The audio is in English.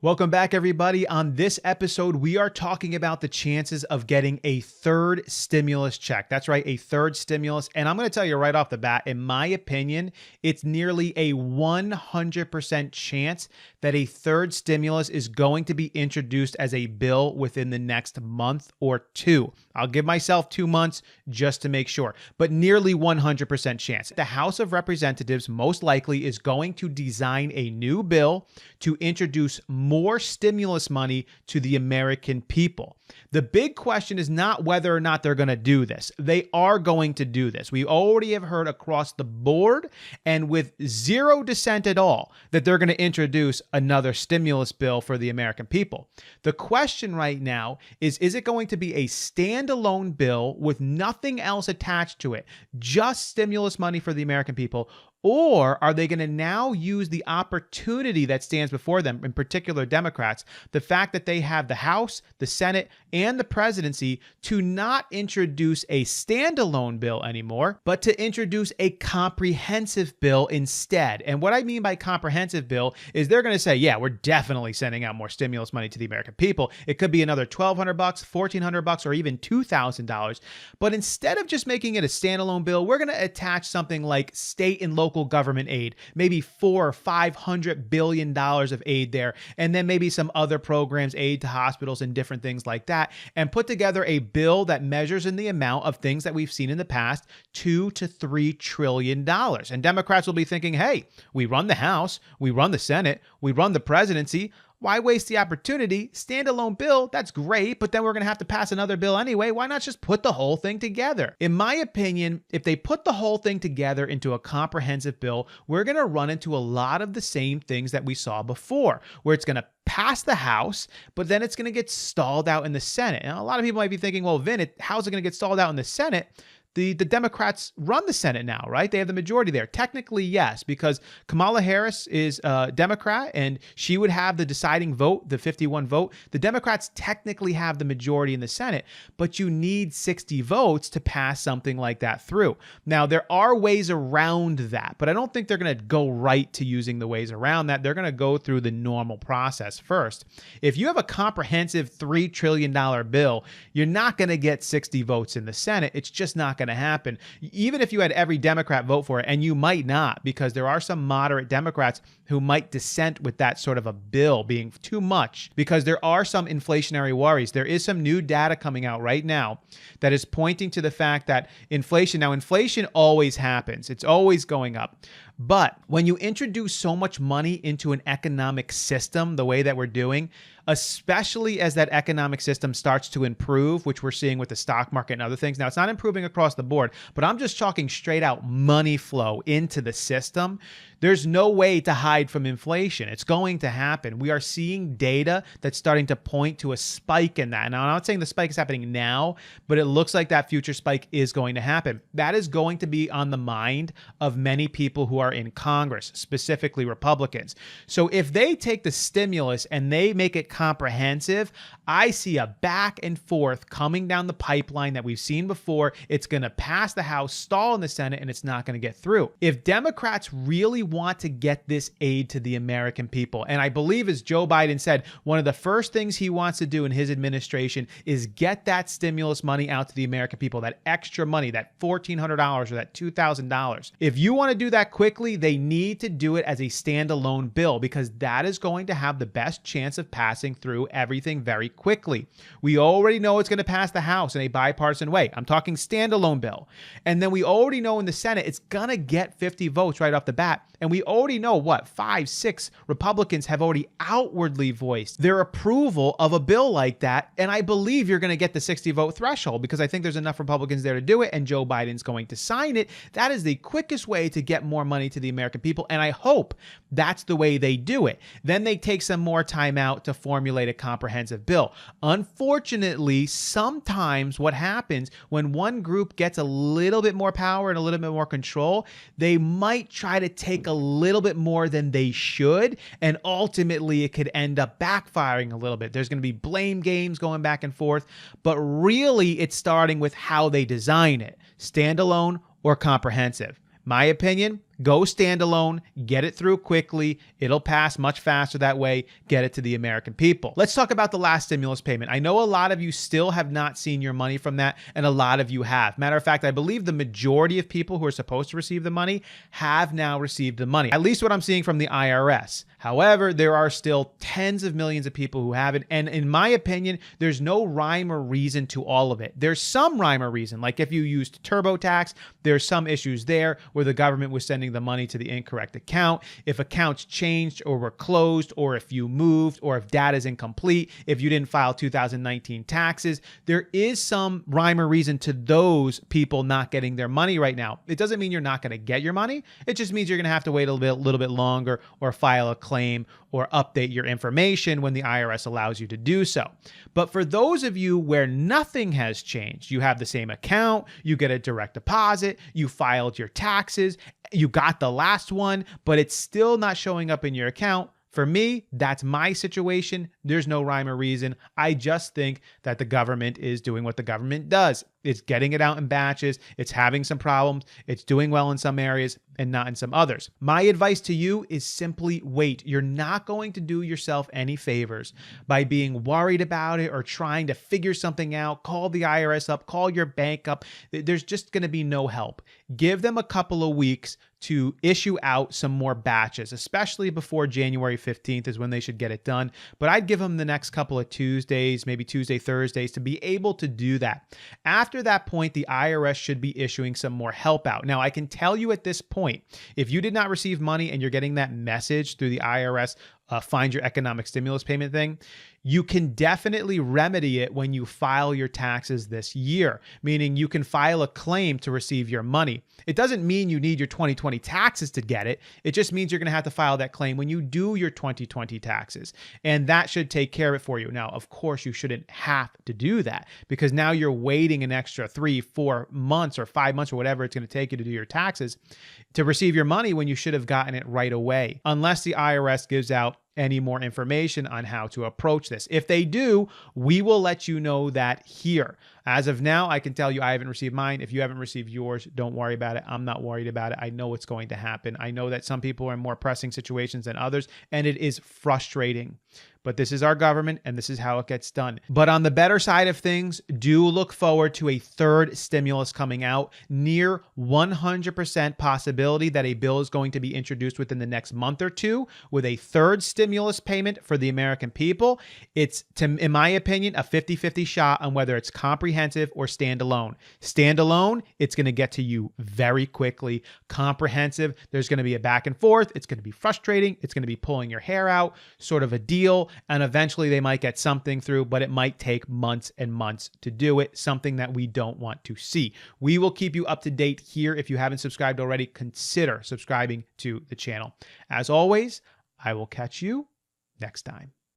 Welcome back, everybody. On this episode, we are talking about the chances of getting a third stimulus check. That's right, a third stimulus. And I'm going to tell you right off the bat, in my opinion, it's nearly a 100% chance that a third stimulus is going to be introduced as a bill within the next month or two. I'll give myself 2 months just to make sure, but nearly 100% chance. The House of Representatives most likely is going to design a new bill to introduce more stimulus money to the American people. The big question is not whether or not they're going to do this. They are going to do this. We already have heard across the board and with zero dissent at all that they're going to introduce another stimulus bill for the American people. The question right now is it going to be a standalone bill with nothing else attached to it, just stimulus money for the American people? Or are they going to now use the opportunity that stands before them, in particular Democrats, the fact that they have the House, the Senate, and the presidency to not introduce a standalone bill anymore, but to introduce a comprehensive bill instead? And what I mean by comprehensive bill is they're going to say, yeah, we're definitely sending out more stimulus money to the American people. It could be another $1,200, $1,400, or even $2,000. But instead of just making it a standalone bill, we're going to attach something like state and local government aid, maybe $400 or $500 billion of aid there, and then maybe some other programs, aid to hospitals and different things like that, and put together a bill that measures in the amount of things that we've seen in the past, $2 to $3 trillion. And Democrats will be thinking, hey, we run the House, we run the Senate, we run the presidency. Why waste the opportunity? Standalone bill, that's great, but then we're going to have to pass another bill anyway. Why not just put the whole thing together? In my opinion, if they put the whole thing together into a comprehensive bill, we're going to run into a lot of the same things that we saw before, where it's going to pass the House, but then it's going to get stalled out in the Senate. And a lot of people might be thinking, well, Vin, how's it going to get stalled out in the Senate? The Democrats run the Senate now, right? They have the majority there. Technically, yes, because Kamala Harris is a Democrat and she would have the deciding vote, the 51 vote. The Democrats technically have the majority in the Senate, but you need 60 votes to pass something like that through. Now, there are ways around that, but I don't think they're going to go right to using the ways around that. They're going to go through the normal process first. If you have a comprehensive $3 trillion bill, you're not going to get 60 votes in the Senate. It's just not going to happen. Even if you had every Democrat vote for it, and you might not, because there are some moderate Democrats who might dissent with that sort of a bill being too much, because there are some inflationary worries. There is some new data coming out right now that is pointing to the fact that inflation always happens. It's always going up. But when you introduce so much money into an economic system the way that we're doing, especially as that economic system starts to improve, which we're seeing with the stock market and other things. Now, it's not improving across the board, but I'm just talking straight out money flow into the system. There's no way to hide from inflation. It's going to happen. We are seeing data that's starting to point to a spike in that. Now, I'm not saying the spike is happening now, but it looks like that future spike is going to happen. That is going to be on the mind of many people who are in Congress, specifically Republicans. So if they take the stimulus and they make it comprehensive, I see a back and forth coming down the pipeline that we've seen before. It's going to pass the House, stall in the Senate, and it's not going to get through. If Democrats really want to get this aid to the American people, and I believe, as Joe Biden said, one of the first things he wants to do in his administration is get that stimulus money out to the American people, that extra money, that $1,400 or that $2,000. If you want to do that quickly, they need to do it as a standalone bill, because that is going to have the best chance of passing through everything very quickly. We already know it's going to pass the House in a bipartisan way. I'm talking standalone bill. And then we already know in the Senate, it's going to get 50 votes right off the bat. And we already know 5, 6 Republicans have already outwardly voiced their approval of a bill like that. And I believe you're going to get the 60 vote threshold, because I think there's enough Republicans there to do it, and Joe Biden's going to sign it. That is the quickest way to get more money to the American people. And I hope that's the way they do it. Then they take some more time out to formulate a comprehensive bill. Unfortunately, sometimes what happens when one group gets a little bit more power and a little bit more control, they might try to take a little bit more than they should, and ultimately it could end up backfiring a little bit. There's going to be blame games going back and forth, but really it's starting with how they design it, standalone or comprehensive. My opinion, Go standalone, get it through quickly. It'll pass much faster that way. Get it to the American people. Let's talk about the last stimulus payment. I know a lot of you still have not seen your money from that, and a lot of you have. Matter of fact, I believe the majority of people who are supposed to receive the money have now received the money, at least what I'm seeing from the IRS. However, there are still tens of millions of people who haven't, and in my opinion, there's no rhyme or reason to all of it. There's some rhyme or reason, like if you used TurboTax, there's some issues there where the government was sending the money to the incorrect account. If accounts changed or were closed, or if you moved, or if data is incomplete, if you didn't file 2019 taxes, there is some rhyme or reason to those people not getting their money right now. It doesn't mean you're not going to get your money. It just means you're going to have to wait a little bit longer, or file a claim, or update your information when the IRS allows you to do so. But for those of you where nothing has changed, you have the same account, you get a direct deposit, you filed your taxes, you got the last one, but it's still not showing up in your account. For me, that's my situation. There's no rhyme or reason. I just think that the government is doing what the government does. It's getting it out in batches. It's having some problems. It's doing well in some areas and not in some others. My advice to you is simply wait. You're not going to do yourself any favors by being worried about it or trying to figure something out. Call the IRS up, call your bank up. There's just going to be no help. Give them a couple of weeks to issue out some more batches, especially before January 15th is when they should get it done. But I'd give them the next couple of Tuesdays, maybe Tuesday, Thursdays, to be able to do that. After that point, the IRS should be issuing some more help out. Now, I can tell you at this point, if you did not receive money and you're getting that message through the IRS, find your economic stimulus payment thing, you can definitely remedy it when you file your taxes this year, meaning you can file a claim to receive your money. It doesn't mean you need your 2020 taxes to get it. It just means you're going to have to file that claim when you do your 2020 taxes, and that should take care of it for you. Now, of course, you shouldn't have to do that, because now you're waiting an extra 3, 4 months or 5 months or whatever it's going to take you to do your taxes to receive your money when you should have gotten it right away, unless the IRS gives out any more information on how to approach this. If they do, we will let you know that here. As of now, I can tell you I haven't received mine. If you haven't received yours, don't worry about it. I'm not worried about it. I know what's going to happen. I know that some people are in more pressing situations than others, and it is frustrating. But this is our government, and this is how it gets done. But on the better side of things, do look forward to a third stimulus coming out. Near 100% possibility that a bill is going to be introduced within the next month or two with a third stimulus payment for the American people. It's, in my opinion, a 50-50 shot on whether it's comprehensive or standalone. Standalone, it's going to get to you very quickly. Comprehensive, there's going to be a back and forth. It's going to be frustrating. It's going to be pulling your hair out, sort of a deal. And eventually they might get something through, but it might take months and months to do it, something that we don't want to see. We will keep you up to date here. If you haven't subscribed already, consider subscribing to the channel. As always, I will catch you next time.